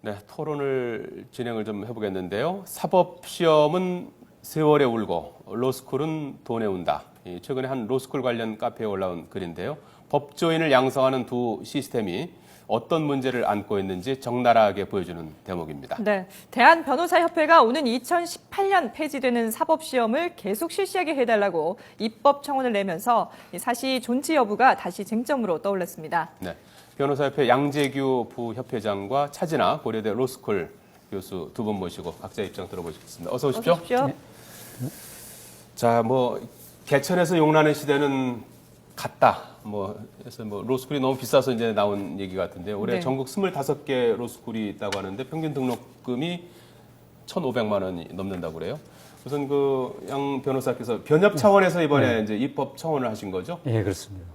네, 토론을 진행을 좀 해보겠는데요. 사법시험은 세월에 울고 로스쿨은 돈에 운다. 최근에 한 로스쿨 관련 카페에 올라온 글인데요. 법조인을 양성하는 두 시스템이 어떤 문제를 안고 있는지 적나라하게 보여주는 대목입니다. 네, 대한변호사협회가 오는 2018년 폐지되는 사법시험을 계속 실시하게 해달라고 입법 청원을 내면서 사시 존치 여부가 다시 쟁점으로 떠올랐습니다. 네, 변호사협회 양재규 부협회장과 차진아 고려대 로스쿨 교수 두 분 모시고 각자 입장 들어보시겠습니다. 어서 오십시오. 어서 오십시오. 네. 자, 개천에서 용나는 시대는 갔다. 그래서 로스쿨이 너무 비싸서 이제 나온 얘기 같은데 올해 네. 전국 25개 로스쿨이 있다고 하는데 평균 등록금이 1,500만 원이 넘는다고 그래요. 우선 양 변호사께서 변협 차원에서 이번에 이제 입법 청원을 하신 거죠? 예, 그렇습니다.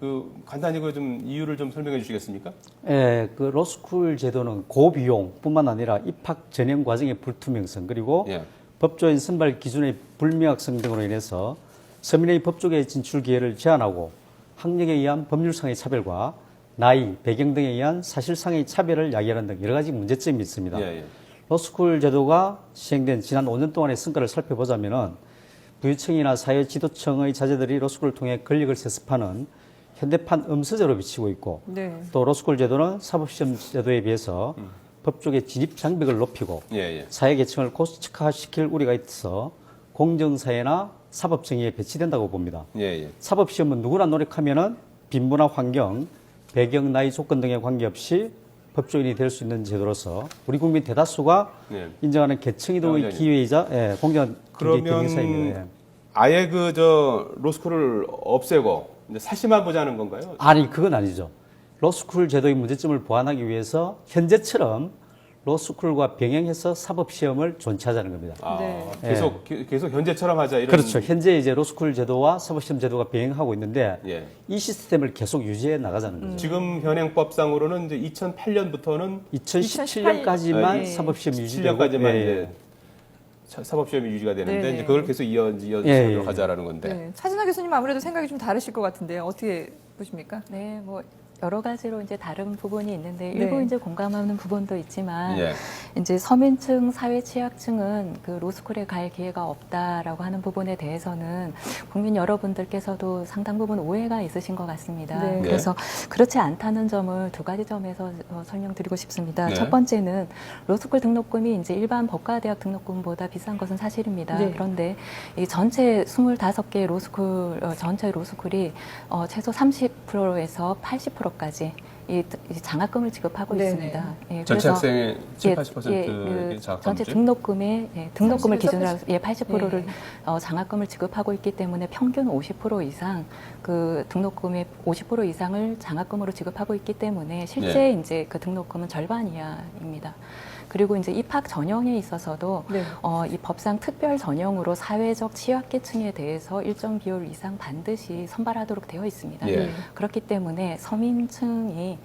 간단히 좀 이유를 좀 설명해 주시겠습니까? 예, 로스쿨 제도는 고비용뿐만 아니라 입학 전형 과정의 불투명성 그리고 예. 법조인 선발 기준의 불명확성 등으로 인해서 서민의 법조계 진출 기회를 제한하고 학력에 의한 법률상의 차별과 나이, 배경 등에 의한 사실상의 차별을 야기하는 등 여러 가지 문제점이 있습니다. 예, 예. 로스쿨 제도가 시행된 지난 5년 동안의 성과를 살펴보자면은 부유층이나 사회 지도층의 자제들이 로스쿨을 통해 권력을 세습하는 현대판 음서제로 비치고 있고 네. 또 로스쿨 제도는 사법시험 제도에 비해서 법조계 진입 장벽을 높이고 예, 예. 사회계층을 고스톱화시킬 우려가 있어 공정사회나 사법정의에 배치된다고 봅니다. 예, 예. 사법시험은 누구나 노력하면은 빈부나 환경, 배경, 나이, 조건 등에 관계없이 법조인이 될 수 있는 제도로서 우리 국민 대다수가 네. 인정하는 계층이동의 굉장히. 기회이자 공정한 경쟁사입니다. 예. 아예 로스쿨을 없애고 이제 사시만 보자는 건가요? 아니, 그건 아니죠. 로스쿨 제도의 문제점을 보완하기 위해서 현재처럼 로스쿨과 병행해서 사법시험을 존치하자는 겁니다. 네. 계속 현재처럼 하자 이런. 그렇죠. 현재 이제 로스쿨 제도와 사법시험 제도가 병행하고 있는데 예. 이 시스템을 계속 유지해 나가자는 거죠. 지금 현행법상으로는 이제 2008년부터는 2017년까지만 예. 사법시험 유지되고 7년까지만 예. 이제 사법시험이 유지가 되는데 네네. 이제 그걸 계속 이어서 예. 가자라는 건데. 네. 차진아 교수님 아무래도 생각이 좀 다르실 것 같은데요. 어떻게 보십니까? 네, 여러 가지로 이제 다른 부분이 있는데 네. 일부 이제 공감하는 부분도 있지만 예. 이제 서민층, 사회 취약층은 로스쿨에 갈 기회가 없다라고 하는 부분에 대해서는 국민 여러분들께서도 상당 부분 오해가 있으신 것 같습니다. 네. 그래서 그렇지 않다는 점을 두 가지 점에서 설명드리고 싶습니다. 네. 첫 번째는 로스쿨 등록금이 이제 일반 법과대학 등록금보다 비싼 것은 사실입니다. 네. 그런데 이 전체 25개 로스쿨 전체 로스쿨이 최소 30%에서 80%까지 이 장학금을 지급하고 네네. 있습니다. 예, 전체 그래서 학생의 7, 80%의 그 장학금이죠? 전체 등록금의 등록금을 30에서 기준으로 해서 80%를 네. 장학금을 지급하고 있기 때문에 평균 50% 이상 그 등록금의 50% 이상을 장학금으로 지급하고 있기 때문에 실제 이제 그 등록금은 절반 이하입니다. 그리고 이제 입학 전형에 있어서도 네. 이 법상 특별 전형으로 사회적 취약계층에 대해서 일정 비율 이상 반드시 선발하도록 되어 있습니다. 예. 그렇기 때문에 서민층이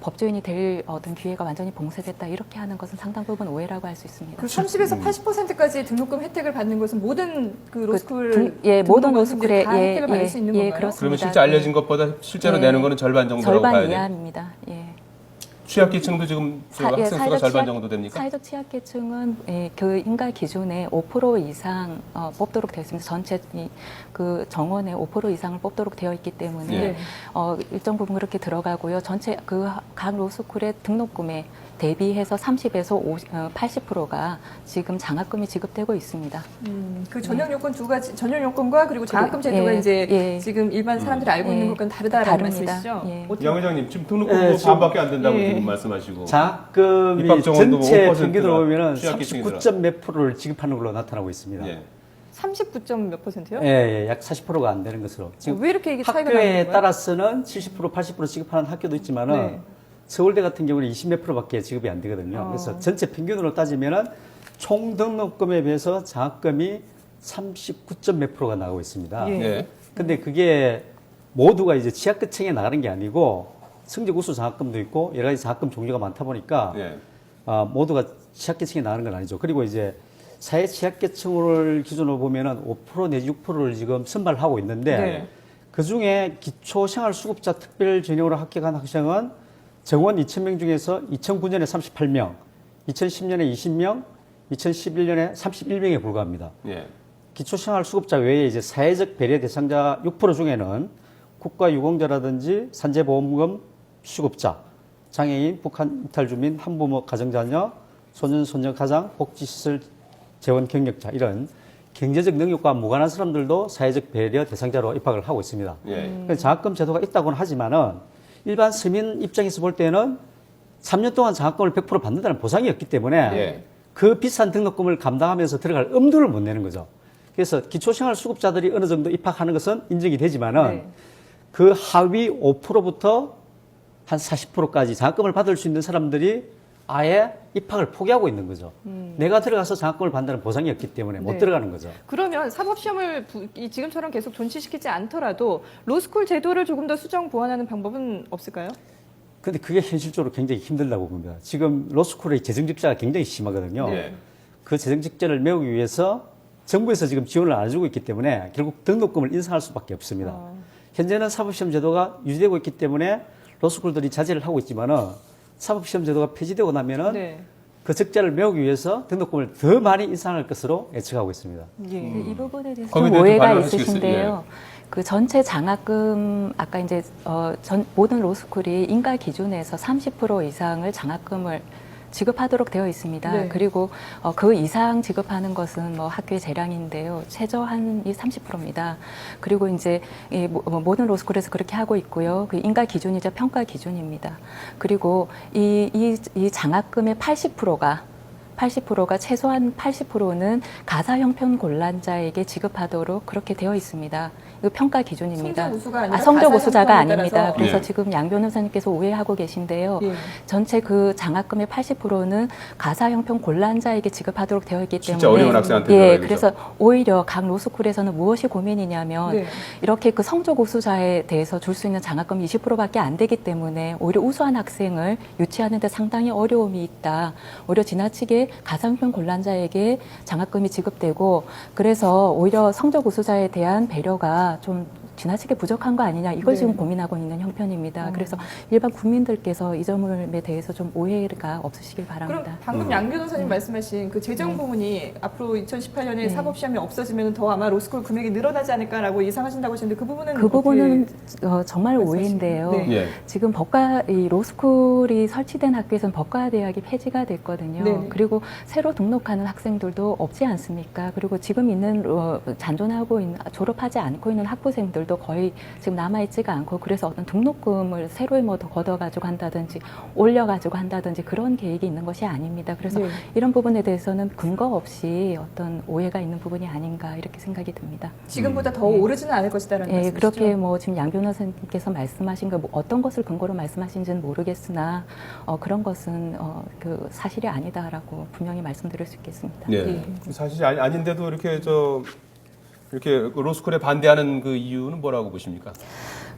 법조인이 될 어떤 기회가 완전히 봉쇄됐다 이렇게 하는 것은 상당 부분 오해라고 할 수 있습니다. 그 30에서 80%까지 등록금 혜택을 받는 것은 모든 그 로스쿨 모든 등록금인데 로스쿨에 다 혜택을 받을 수 있는 건가요? 그렇습니다. 그러면 실제 알려진 것보다 실제로 예. 내는 거는 절반 정도라고 봐야 절반 돼요. 이하입니다. 예. 취약계층도 지금 학생 수가 사회적 절반 취약- 정도 됩니까? 사회적 취약계층은 그 인가 기준에 5% 이상 뽑도록 되어 있습니다. 전체 그 정원의 5% 이상을 뽑도록 되어 있기 때문에 예. 일정 부분 그렇게 들어가고요. 전체 그 각 로스쿨의 등록금에 대비해서 30에서 80%가 지금 장학금이 지급되고 있습니다. 그 전형 요건 두 가지, 전형 요건과 그리고 장학금 그리고, 제도가 예, 이제 예. 지금 일반 사람들이 알고 있는 것과는 다르다라는 다릅니다. 말씀이시죠? 예. 어떻게- 양 회장님 지금 등록금도 지금- 반밖에 안 된다고 예. 지금 말씀하시고. 장학금이 입학 정원도 전체 5%가 평균으로 보면은 취약계층이더라. 39점 몇 프로를 지급하는 걸로 나타나고 있습니다. 예. 39점 몇 %요? 약 40%가 안 되는 것으로. 지금 왜 이렇게 이게 차이가 나는 학교에 거예요? 따라서는 70%, 80% 지급하는 학교도 있지만은 네. 서울대 같은 경우는 20 몇 프로밖에 지급이 안 되거든요. 그래서 전체 평균으로 따지면은 총 등록금에 비해서 장학금이 39점 몇 프로가 나오고 있습니다. 예. 예. 근데 그게 모두가 이제 취약계층에 나가는 게 아니고 성적 우수 장학금도 있고 여러 가지 장학금 종류가 많다 보니까 예. 모두가 취약계층에 나가는 건 아니죠. 그리고 이제 사회 취약계층을 기준으로 보면은 5% 내지 6%를 지금 선발하고 있는데 네. 그 중에 기초생활수급자 특별 전형으로 합격한 학생은 정원 2,000명 중에서 2009년에 38명, 2010년에 20명, 2011년에 31명에 불과합니다. 예. 기초생활수급자 외에 이제 사회적 배려 대상자 6% 중에는 국가유공자라든지 산재보험금 수급자, 장애인, 북한 이탈 주민, 한부모 가정자녀, 소년, 소녀 가장, 복지시설 재원 경력자 이런 경제적 능력과 무관한 사람들도 사회적 배려 대상자로 입학을 하고 있습니다. 예. 그래서 장학금 제도가 있다고는 하지만은 일반 서민 입장에서 볼 때는 3년 동안 장학금을 100% 받는다는 보장이 없기 때문에 예. 그 비싼 등록금을 감당하면서 들어갈 엄두를 못 내는 거죠. 그래서 기초생활수급자들이 어느 정도 입학하는 것은 인정이 되지만은 네. 그 하위 5%부터 한 40%까지 장학금을 받을 수 있는 사람들이 아예 입학을 포기하고 있는 거죠. 내가 들어가서 장학금을 받는다는 보장이 없기 때문에 못 네. 들어가는 거죠. 그러면 사법시험을 지금처럼 계속 존치시키지 않더라도 로스쿨 제도를 조금 더 수정 보완하는 방법은 없을까요? 근데 그게 현실적으로 굉장히 힘들다고 봅니다. 지금 로스쿨의 재정직자가 굉장히 심하거든요. 네. 그 재정직자를 메우기 위해서 정부에서 지금 지원을 안 해주고 있기 때문에 결국 등록금을 인상할 수밖에 없습니다. 현재는 사법시험 제도가 유지되고 있기 때문에 로스쿨들이 자제를 하고 있지만은 사법시험 제도가 폐지되고 나면은 네. 그 적자를 메우기 위해서 등록금을 더 많이 인상할 것으로 예측하고 있습니다. 예. 이 부분에 대해서 거기에 좀 대해서 오해가 반론하시겠어요? 있으신데요. 그 전체 장학금 아까 이제 모든 로스쿨이 인가 기준에서 30% 이상을 장학금을 지급하도록 되어 있습니다. 네. 그리고 그 이상 지급하는 것은 뭐 학교의 재량인데요. 최저한이 30%입니다. 그리고 이제 이 모든 로스쿨에서 그렇게 하고 있고요. 그 인가 기준이자 평가 기준입니다. 그리고 이 장학금의 80%가 최소한 80%는 가사 형편 곤란자에게 지급하도록 그렇게 되어 있습니다. 이거 평가 기준입니다. 성적 우수가 아니라 성적 가사 우수자가 형편에 아닙니다. 따라서. 그래서 예. 지금 양 변호사님께서 오해하고 계신데요. 예. 전체 그 장학금의 80%는 가사 형편 곤란자에게 지급하도록 되어 있기 때문에 진짜 어려운 학생한테 예, 들어가야 그래서 오히려 각 로스쿨에서는 무엇이 고민이냐면 네. 이렇게 그 성적 우수자에 대해서 줄 수 있는 장학금이 20%밖에 안 되기 때문에 오히려 우수한 학생을 유치하는 데 상당히 어려움이 있다. 오히려 지나치게 가사 형편 곤란자에게 장학금이 지급되고 그래서 오히려 성적 우수자에 대한 배려가 좀 지나치게 부족한 거 아니냐 이걸 네. 지금 고민하고 있는 형편입니다. 그래서 일반 국민들께서 이 점에 대해서 좀 오해가 없으시길 그럼 바랍니다. 방금 양 변호사님 말씀하신 그 재정 부분이 앞으로 2018년에 사법시험이 없어지면 더 아마 로스쿨 금액이 늘어나지 않을까라고 예상하신다고 하시는데 그 부분은 그 부분은 어떻게 정말 말씀하시나요? 오해인데요. 네. 예. 지금 이 로스쿨이 설치된 학교에서는 법과대학이 폐지가 됐거든요. 네네. 그리고 새로 등록하는 학생들도 없지 않습니까? 그리고 지금 있는 잔존하고 있는 졸업하지 않고 있는 학부생들도 거의 지금 남아있지가 않고 그래서 어떤 등록금을 새로 뭐 더 걷어가지고 한다든지 올려가지고 한다든지 그런 계획이 있는 것이 아닙니다. 그래서 네. 이런 부분에 대해서는 근거 없이 어떤 오해가 있는 부분이 아닌가 이렇게 생각이 듭니다. 지금보다 더 오르지는 않을 것이다라는 예, 말씀이시죠? 그렇게 뭐 지금 양 변호사님께서 말씀하신 거 뭐 어떤 것을 근거로 말씀하신지는 모르겠으나 그런 것은 그 사실이 아니다라고 분명히 말씀드릴 수 있겠습니다. 예. 사실이 아닌데도 이렇게 로스쿨에 반대하는 그 이유는 뭐라고 보십니까?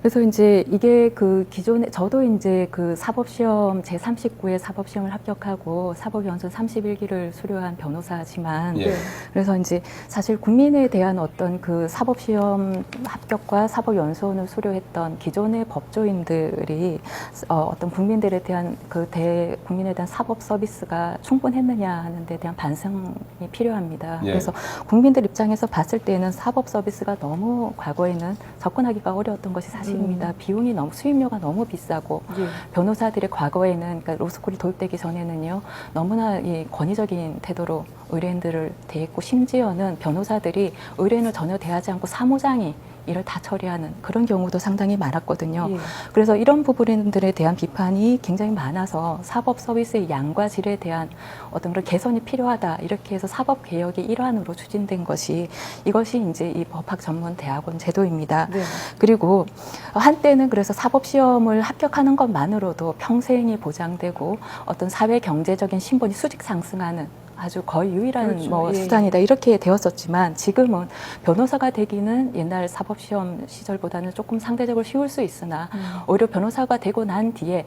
그래서 이제 이게 그 기존에 저도 이제 그 사법시험 제39회 사법시험을 합격하고 사법연수 31기를 수료한 변호사지만 예. 그래서 이제 사실 국민에 대한 어떤 그 사법시험 합격과 사법연수원을 수료했던 기존의 법조인들이 어떤 국민들에 대한 국민에 대한 사법 서비스가 충분했느냐 하는 데 대한 반성이 필요합니다. 예. 그래서 국민들 입장에서 봤을 때는 사법 서비스가 너무 과거에는 접근하기가 어려웠던 것이 사실입니다. 비용이 수임료가 너무 비싸고 예. 변호사들의 과거에는 그러니까 로스쿨이 도입되기 전에는요 너무나 이 권위적인 태도로 의뢰인들을 대했고 심지어는 변호사들이 의뢰인을 전혀 대하지 않고 사무장이 이를 다 처리하는 그런 경우도 상당히 많았거든요. 예. 그래서 이런 부분들에 대한 비판이 굉장히 많아서 사법 서비스의 양과 질에 대한 어떤 그런 개선이 필요하다 이렇게 해서 사법 개혁의 일환으로 추진된 이것이 이제 이 법학 전문 대학원 제도입니다. 네. 그리고 한때는 그래서 사법 시험을 합격하는 것만으로도 평생이 보장되고 어떤 사회 경제적인 신분이 수직 상승하는 아주 거의 유일한 그렇죠. 예. 수단이다 이렇게 되었었지만 지금은 변호사가 되기는 옛날 사법시험 시절보다는 조금 상대적으로 쉬울 수 있으나 오히려 변호사가 되고 난 뒤에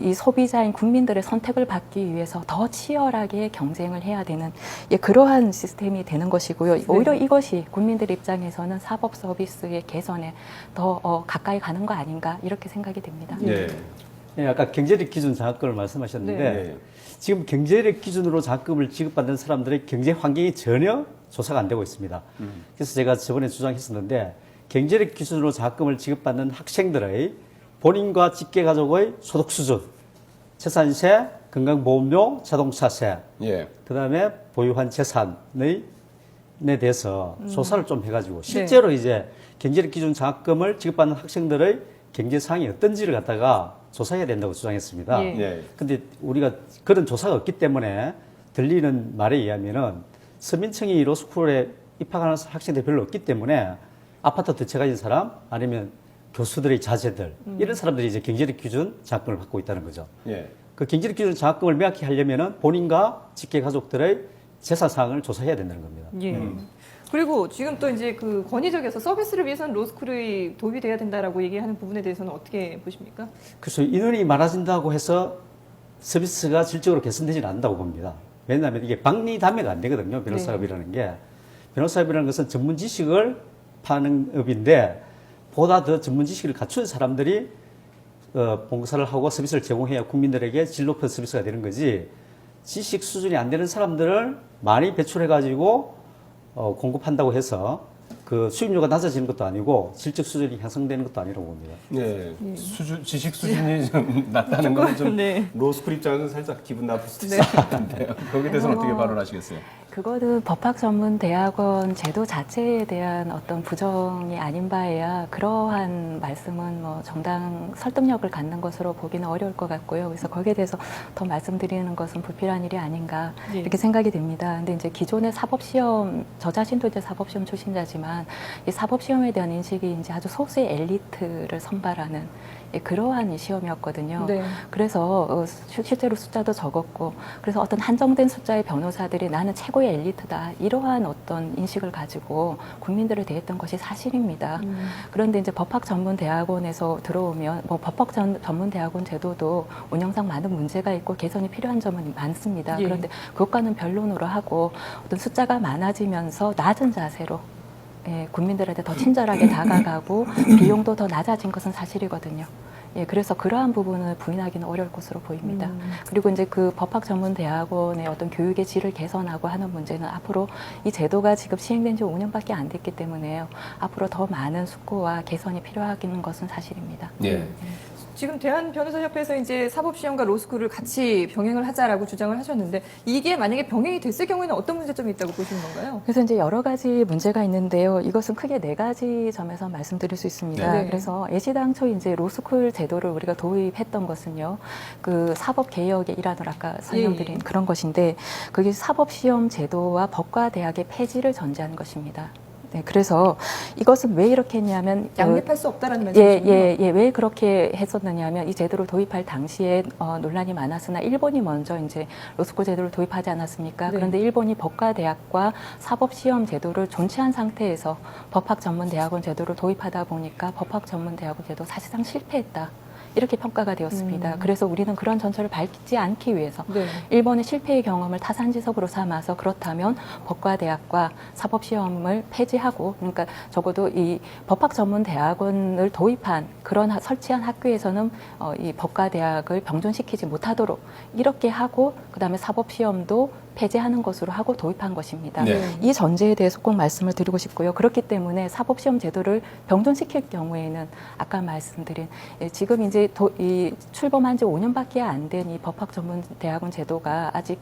이 소비자인 국민들의 선택을 받기 위해서 더 치열하게 경쟁을 해야 되는 그러한 시스템이 되는 것이고요. 오히려 이것이 국민들 입장에서는 사법 서비스의 개선에 더 가까이 가는 거 아닌가 이렇게 생각이 됩니다. 네. 네, 아까 경제력 기준 장학금을 말씀하셨는데 네. 지금 경제력 기준으로 장학금을 지급받는 사람들의 경제 환경이 전혀 조사가 안 되고 있습니다. 그래서 제가 저번에 주장했었는데 경제력 기준으로 장학금을 지급받는 학생들의 본인과 직계가족의 소득 수준, 재산세, 건강보험료, 자동차세, 예. 그다음에 보유한 재산에 대해서 조사를 좀 해가지고 실제로 이제 경제력 기준 장학금을 지급받는 학생들의 경제 상황이 어떤지를 갖다가 조사해야 된다고 주장했습니다. 예. 예. 근데 우리가 그런 조사가 없기 때문에 들리는 말에 의하면은 서민청이 로스쿨에 입학하는 학생들이 별로 없기 때문에 아파트 두 채 가진 사람 아니면 교수들의 자제들 이런 사람들이 이제 경제력 기준 장학금을 받고 있다는 거죠. 예. 그 경제력 기준 장학금을 명확히 하려면은 본인과 직계 가족들의 재산 사항을 조사해야 된다는 겁니다. 예. 그리고 지금 또 이제 그 권위적에서 서비스를 위해서는 로스쿨이 도입이 돼야 된다라고 얘기하는 부분에 대해서는 어떻게 보십니까? 그래서 인원이 많아진다고 해서 서비스가 질적으로 개선되지는 않는다고 봅니다. 왜냐하면 이게 박리담회가 안 되거든요. 변호사업이라는 게. 변호사업이라는 것은 전문 지식을 파는 업인데 보다 더 전문 지식을 갖춘 사람들이 봉사를 하고 서비스를 제공해야 국민들에게 질 높은 서비스가 되는 거지. 지식 수준이 안 되는 사람들을 많이 배출해가지고 공급한다고 해서 그 수입료가 낮아지는 것도 아니고 질적 수준이 향상되는 것도 아니라고 봅니다. 네. 지식 수준이 좀 낮다는 건 좀 네. 로스쿨 입장에서는 살짝 기분 나쁠 수도 있을 것 같은데요. 거기에 대해서는 어떻게 발언하시겠어요? 그거는 법학전문대학원 제도 자체에 대한 어떤 부정이 아닌 바에야 그러한 말씀은 뭐 정당 설득력을 갖는 것으로 보기는 어려울 것 같고요. 그래서 거기에 대해서 더 말씀드리는 것은 불필요한 일이 아닌가 예. 이렇게 생각이 됩니다. 근데 이제 기존의 사법시험, 저 자신도 이제 사법시험 출신자지만 이 사법시험에 대한 인식이 이제 아주 소수의 엘리트를 선발하는 그러한 이 시험이었거든요. 네. 그래서 실제로 숫자도 적었고, 그래서 어떤 한정된 숫자의 변호사들이 나는 최고의 엘리트다 이러한 어떤 인식을 가지고 국민들을 대했던 것이 사실입니다. 그런데 이제 법학전문대학원에서 들어오면 뭐 법학전문대학원 제도도 운영상 많은 문제가 있고 개선이 필요한 점은 많습니다. 예. 그런데 그것과는 변론으로 하고 어떤 숫자가 많아지면서 낮은 자세로 국민들한테 더 친절하게 다가가고 비용도 더 낮아진 것은 사실이거든요. 그래서 그러한 부분을 부인하기는 어려울 것으로 보입니다. 그리고 이제 그 법학전문대학원의 어떤 교육의 질을 개선하고 하는 문제는 앞으로 이 제도가 지금 시행된 지 5년밖에 안 됐기 때문에요. 앞으로 더 많은 숙고와 개선이 필요하긴 것은 사실입니다. 예. 지금 대한변호사협회에서 이제 사법시험과 로스쿨을 같이 병행을 하자라고 주장을 하셨는데 이게 만약에 병행이 됐을 경우에는 어떤 문제점이 있다고 보시는 건가요? 그래서 이제 여러 가지 문제가 있는데요. 이것은 크게 4가지 점에서 말씀드릴 수 있습니다. 네. 그래서 애시당초 이제 로스쿨 제도를 우리가 도입했던 것은요. 그 사법개혁의 일환으로 아까 설명드린 그런 것인데 그게 사법시험 제도와 법과 대학의 폐지를 전제하는 것입니다. 네, 그래서 이것은 왜 이렇게 했냐면 양립할 수 없다라는 말씀이시죠? 왜 그렇게 했었느냐면 이 제도를 도입할 당시에 논란이 많았으나 일본이 먼저 이제 로스쿨 제도를 도입하지 않았습니까? 네. 그런데 일본이 법과대학과 사법시험 제도를 존치한 상태에서 법학전문대학원 제도를 도입하다 보니까 법학전문대학원 제도 사실상 실패했다. 이렇게 평가가 되었습니다. 그래서 우리는 그런 전철을 밟지 않기 위해서 네. 일본의 실패의 경험을 타산지석으로 삼아서 그렇다면 법과대학과 사법시험을 폐지하고 그러니까 적어도 이 법학전문대학원을 도입한 그런 설치한 학교에서는 이 법과대학을 병존시키지 못하도록 이렇게 하고 그다음에 사법시험도 폐지하는 것으로 하고 도입한 것입니다. 네. 이 전제에 대해서 꼭 말씀을 드리고 싶고요. 그렇기 때문에 사법시험 제도를 병존시킬 경우에는 아까 말씀드린 지금 이제 이 출범한 지 5년밖에 안 된 이 법학전문대학원 제도가 아직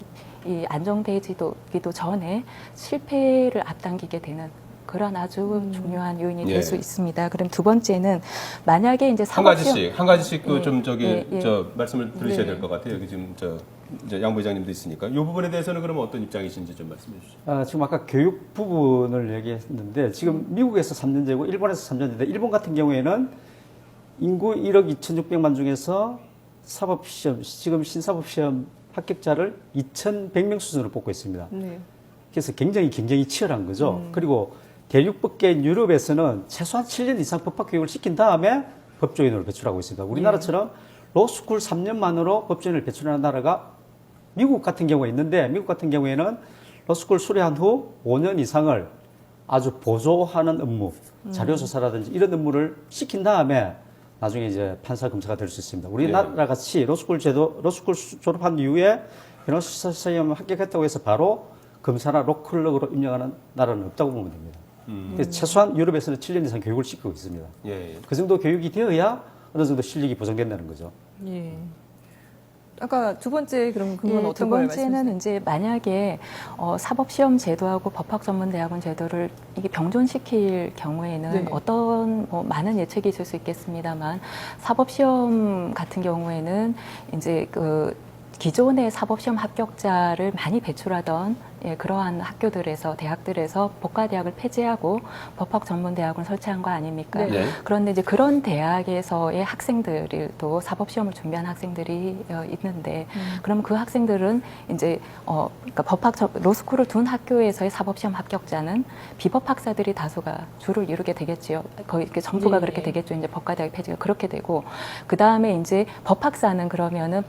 이 안정되지도 전에 실패를 앞당기게 되는 그런 아주 중요한 요인이 될 수 있습니다. 그럼 두 번째는 만약에 이제 한 가지씩 그 좀 예. 저 말씀을 들으셔야 네. 될 것 같아요. 여기 지금 이제 양 부장님도 있으니까 이 부분에 대해서는 그러면 어떤 입장이신지 좀 말씀해 주시죠. 지금 아까 교육 부분을 얘기했는데 지금 미국에서 3년제고 일본에서 3년제인데 일본 같은 경우에는 인구 1억 2,600만 중에서 사법시험, 지금 신사법시험 합격자를 2,100명 수준으로 뽑고 있습니다. 네. 그래서 굉장히 경쟁이 치열한 거죠. 그리고 대륙법계인 유럽에서는 최소한 7년 이상 법학교육을 시킨 다음에 법조인으로 배출하고 있습니다. 우리나라처럼 로스쿨 3년 만으로 법조인을 배출하는 나라가 미국 같은 경우에 있는데 미국 같은 경우에는 로스쿨 수료한 후 5년 이상을 아주 보조하는 업무, 자료조사라든지 이런 업무를 시킨 다음에 나중에 이제 판사 검사가 될 수 있습니다. 우리나라 같이 로스쿨 제도, 로스쿨 졸업한 이후에 변호사 시험 합격했다고 해서 바로 검사나 로클럭으로 임명하는 나라는 없다고 보면 됩니다. 근데 최소한 유럽에서는 7년 이상 교육을 시키고 있습니다. 예. 그 정도 교육이 되어야 어느 정도 실력이 보장된다는 거죠. 예. 아까 두 번째 그럼 그건 예, 어떤 두 걸 번째는 말씀하세요? 이제 만약에 사법시험 제도하고 법학전문대학원 제도를 이게 병존시킬 경우에는 네. 어떤 많은 예측이 있을 수 있겠습니다만 사법시험 같은 경우에는 이제 그 기존의 사법시험 합격자를 많이 배출하던 그러한 학교들에서 대학들에서 법과대학을 폐지하고 법학전문대학을 설치한 거 아닙니까? 네. 그런데 이제 그런 대학에서의 학생들이 또 사법시험을 준비한 학생들이 있는데 그럼 그 학생들은 이제 그러니까 로스쿨을 둔 학교에서의 사법시험 합격자는 비법학사들이 다수가 주를 이루게 되겠지요. 거의 이렇게 전부가 예. 그렇게 되겠죠. 이제 법과대학 폐지가 그렇게 되고 그 다음에 이제 법학사는 그러면은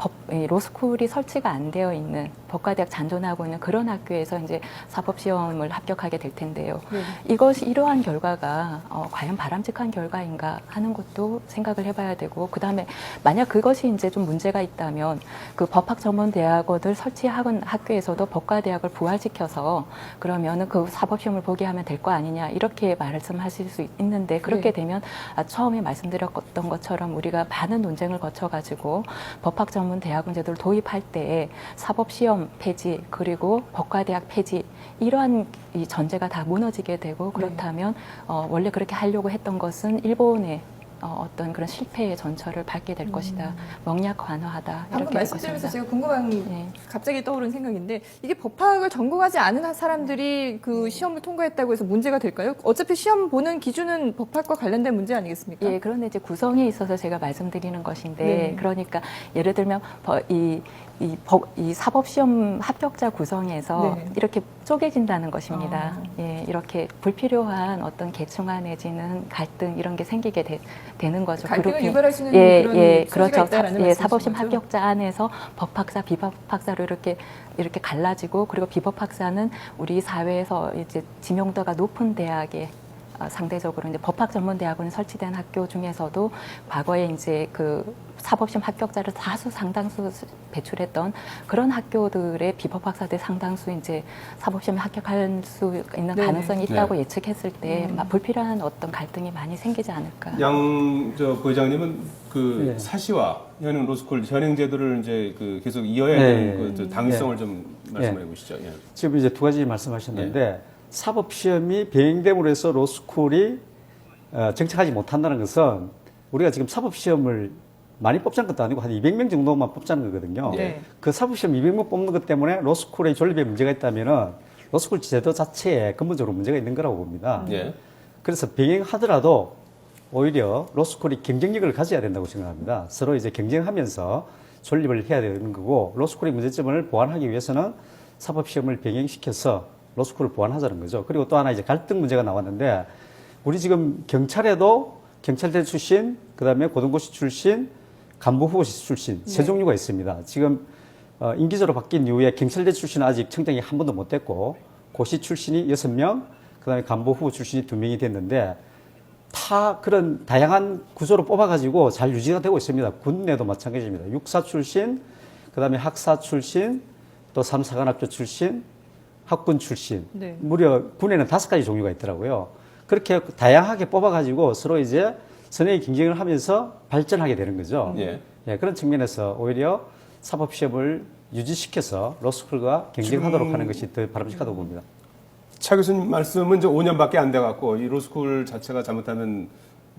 로스쿨이 설치가 안 되어 있는 법과대학 잔존하고 있는 그런 학교에서 이제 사법시험을 합격하게 될 텐데요. 네. 이것이 이러한 결과가 과연 바람직한 결과인가 하는 것도 생각을 해봐야 되고 그 다음에 만약 그것이 이제 좀 문제가 있다면 그 법학전문대학원을 설치한 학교에서도 법과대학을 부활시켜서 그러면은 그 사법시험을 보게 하면 될 거 아니냐 이렇게 말씀하실 수 있는데 그렇게 네. 되면 처음에 말씀드렸던 것처럼 우리가 많은 논쟁을 거쳐가지고 법학전문대학원 제도를 도입할 때 사법시험 폐지 그리고 법과대학 폐지 이러한 이 전제가 다 무너지게 되고 그렇다면 원래 그렇게 하려고 했던 것은 일본의 어떤 그런 실패의 전철을 밟게 될 것이다. 명약관화하다. 방금 이렇게 할 말씀드리면서 것입니다. 제가 궁금한 네. 갑자기 떠오른 생각인데 이게 법학을 전공하지 않은 사람들이 그 시험을 통과했다고 해서 문제가 될까요? 어차피 시험 보는 기준은 법학과 관련된 문제 아니겠습니까? 예, 그런데 이제 구성에 있어서 제가 말씀드리는 것인데, 네. 그러니까 예를 들면 이 사법시험 합격자 구성에서 네. 이렇게 쪼개진다는 것입니다. 예, 이렇게 불필요한 어떤 계층화 내지는 갈등 이런 게 생기게 되는 거죠. 갈등을 그룹이. 유발할 수 있는 예, 그런 예, 소지가 그렇죠. 있다라는 예, 말씀이신 사법시험 거죠? 합격자 안에서 법학사, 비법학사로 이렇게 갈라지고 그리고 비법학사는 우리 사회에서 이제 지명도가 높은 대학에 상대적으로 이제 법학전문대학원이 설치된 학교 중에서도 과거에 이제 그 사법시험 합격자를 다수 상당수 배출했던 그런 학교들의 비법학사들 상당수 이제 사법시험에 합격할 수 있는 네네. 가능성이 있다고 네. 예측했을 때 불필요한 어떤 갈등이 많이 생기지 않을까. 저 부회장님은 그 네. 사시와 현행 로스쿨 현행 제도를 이제 그 계속 이어야 네. 되는 그 당위성을 좀 말씀해 네. 보시죠. 예. 지금 이제 두 가지 말씀하셨는데 사법시험이 병행됨으로 해서 로스쿨이 정착하지 못한다는 것은 우리가 지금 사법시험을 많이 뽑자는 것도 아니고 한 200명 정도만 뽑자는 거거든요. 네. 그 사법시험 200명 뽑는 것 때문에 로스쿨의 존립에 문제가 있다면은 로스쿨 제도 자체에 근본적으로 문제가 있는 거라고 봅니다. 예. 그래서 병행하더라도 오히려 로스쿨이 경쟁력을 가져야 된다고 생각합니다. 서로 이제 경쟁하면서 존립을 해야 되는 거고 로스쿨의 문제점을 보완하기 위해서는 사법시험을 병행시켜서 로스쿨을 보완하자는 거죠. 그리고 또 하나 이제 갈등 문제가 나왔는데 우리 지금 경찰에도 경찰대 출신, 그다음에 고등고시 출신, 간부후보시 출신 세 종류가 있습니다. 지금 임기제로 바뀐 이후에 경찰대 출신은 아직 청장이 한 번도 못 됐고 고시 출신이 6명, 그다음에 간부후보 출신이 2명이 됐는데 다 그런 다양한 구조로 뽑아가지고 잘 유지가 되고 있습니다. 군 내도 마찬가지입니다. 육사 출신, 그다음에 학사 출신, 또 삼사관학교 출신, 학군 출신, 네. 무려 군에는 5가지 종류가 있더라고요. 그렇게 다양하게 뽑아가지고 서로 이제 선의 경쟁을 하면서 발전하게 되는 거죠. 예. 예, 그런 측면에서 오히려 사법시험을 유지시켜서 로스쿨과 경쟁하도록 하는 것이 더 바람직하다고 봅니다. 차 교수님 말씀은 이제 5년밖에 안 돼갖고 이 로스쿨 자체가 잘못하면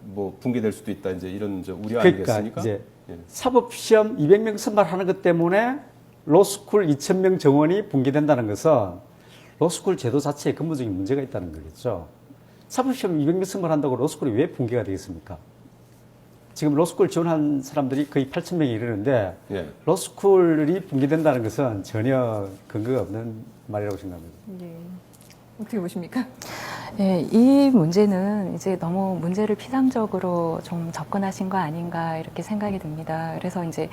뭐 붕괴될 수도 있다 이제 이런 우려 그러니까 아니겠습니까? 이제 예. 사법시험 200명 선발하는 것 때문에 로스쿨 2,000명 정원이 붕괴된다는 것은 로스쿨 제도 자체에 근본적인 문제가 있다는 거겠죠. 사법시험 200명 선발한다고 로스쿨이 왜 붕괴가 되겠습니까? 지금 로스쿨 지원한 사람들이 거의 8,000명이 이르는데 예. 로스쿨이 붕괴된다는 것은 전혀 근거가 없는 말이라고 생각합니다. 예. 어떻게 보십니까? 예, 이 문제는 이제 너무 문제를 피상적으로 좀 접근하신 거 아닌가 이렇게 생각이 듭니다. 그래서 이제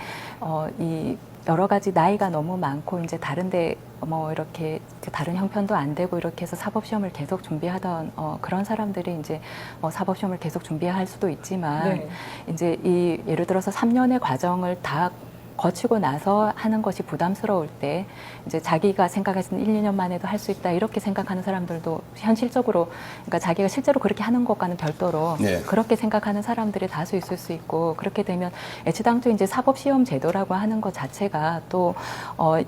이 여러 가지 나이가 너무 많고 이제 다른데 뭐 이렇게 다른 형편도 안 되고 이렇게 해서 사법시험을 계속 준비하던 그런 사람들이 이제 사법시험을 계속 준비할 수도 있지만 네. 이제 이 예를 들어서 3년의 과정을 다 거치고 나서 하는 것이 부담스러울 때 이제 자기가 생각했을 1, 2년 만에도 할 수 있다 이렇게 생각하는 사람들도 현실적으로 그러니까 자기가 실제로 그렇게 하는 것과는 별도로 네. 그렇게 생각하는 사람들이 다수 있을 수 있고 그렇게 되면 애초당초 이제 사법시험 제도라고 하는 것 자체가 또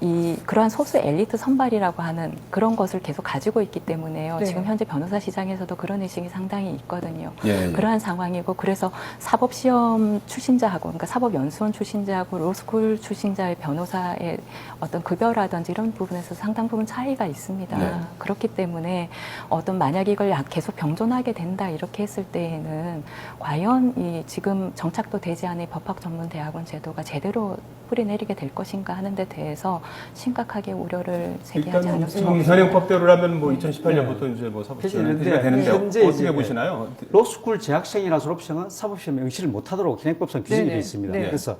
이 그러한 소수 엘리트 선발이라고 하는 그런 것을 계속 가지고 있기 때문에요. 네. 지금 현재 변호사 시장에서도 그런 의식이 상당히 있거든요. 예, 예. 그러한 상황이고 그래서 사법시험 출신자하고 그러니까 사법연수원 출신자하고 로스쿨 출신자의 변호사의 어떤 급여라든지 이런 부분에서 상당 부분 차이가 있습니다. 네. 그렇기 때문에 어떤 만약 이걸 계속 병존하게 된다 이렇게 했을 때에는 과연 이 지금 정착도 되지 않은 법학전문대학원 제도가 제대로 뿌리내리게 될 것인가 하는 데 대해서 심각하게 우려를 제기하지 않을 수 없습니다. 현행법대로라면 뭐 2018년부터 이제 뭐 사법시험이 폐지가 되는데 현재 어떻게 이제 보시나요? 로스쿨 재학생이나 졸업생은 사법시험에 응시를 못하도록 현행법상 규정이 네네. 되어 있습니다. 네. 그래서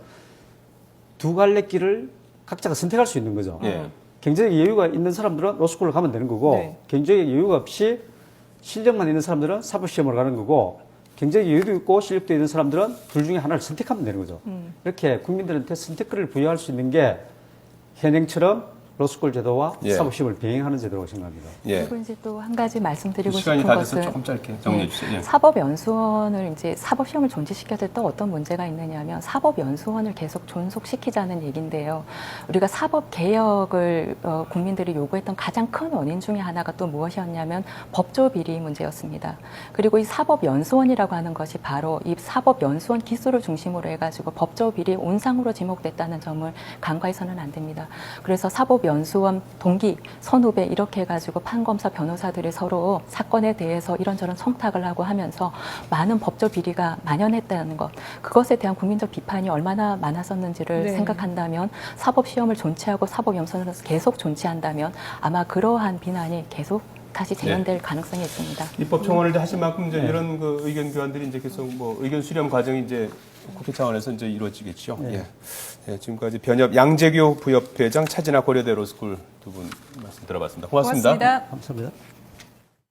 두 갈래 길을 각자가 선택할 수 있는 거죠. 예. 경제적 여유가 있는 사람들은 로스쿨을 가면 되는 거고 네. 경제적 여유가 없이 실력만 있는 사람들은 사법시험을 가는 거고 경제적 여유도 있고 실력도 있는 사람들은 둘 중에 하나를 선택하면 되는 거죠. 이렇게 국민들한테 선택권을 부여할 수 있는 게 현행처럼 로스쿨 제도와 예. 사법시험을 병행하는 제도라고 생각합니다. 예. 그리고 이제 또 한 가지 말씀드리고 시간이 싶은 다 돼서 것은 조금 짧게 정리해 주세요. 예. 사법연수원을 이제 사법시험을 존재시켰을 때 어떤 문제가 있느냐면 사법연수원을 계속 존속시키자는 얘기인데요. 우리가 사법개혁을 국민들이 요구했던 가장 큰 원인 중에 하나가 또 무엇이었냐면 법조 비리 문제였습니다. 그리고 이 사법연수원이라고 하는 것이 바로 이 사법연수원 기수를 중심으로 해가지고 법조 비리 온상으로 지목됐다는 점을 간과해서는 안 됩니다. 그래서 사법연수원 동기, 선후배 이렇게 해가지고 판검사, 변호사들이 서로 사건에 대해서 이런저런 청탁을 하고 하면서 많은 법조 비리가 만연했다는 것, 그것에 대한 국민적 비판이 얼마나 많았었는지를 네. 생각한다면 사법시험을 존치하고 사법연수원을 계속 존치한다면 아마 그러한 비난이 계속 다시 재현될 가능성이 있습니다. 입법청원을 하신 만큼 이제 이런 그 의견 교환들이 이제 계속 뭐 의견 수렴 과정이 이제 국회 차원에서 이제 이루어지겠죠. 예. 예, 지금까지 변협 양재교 부협회장 차진아 고려대 로스쿨 두 분 말씀 들어봤습니다. 고맙습니다. 고맙습니다. 감사합니다.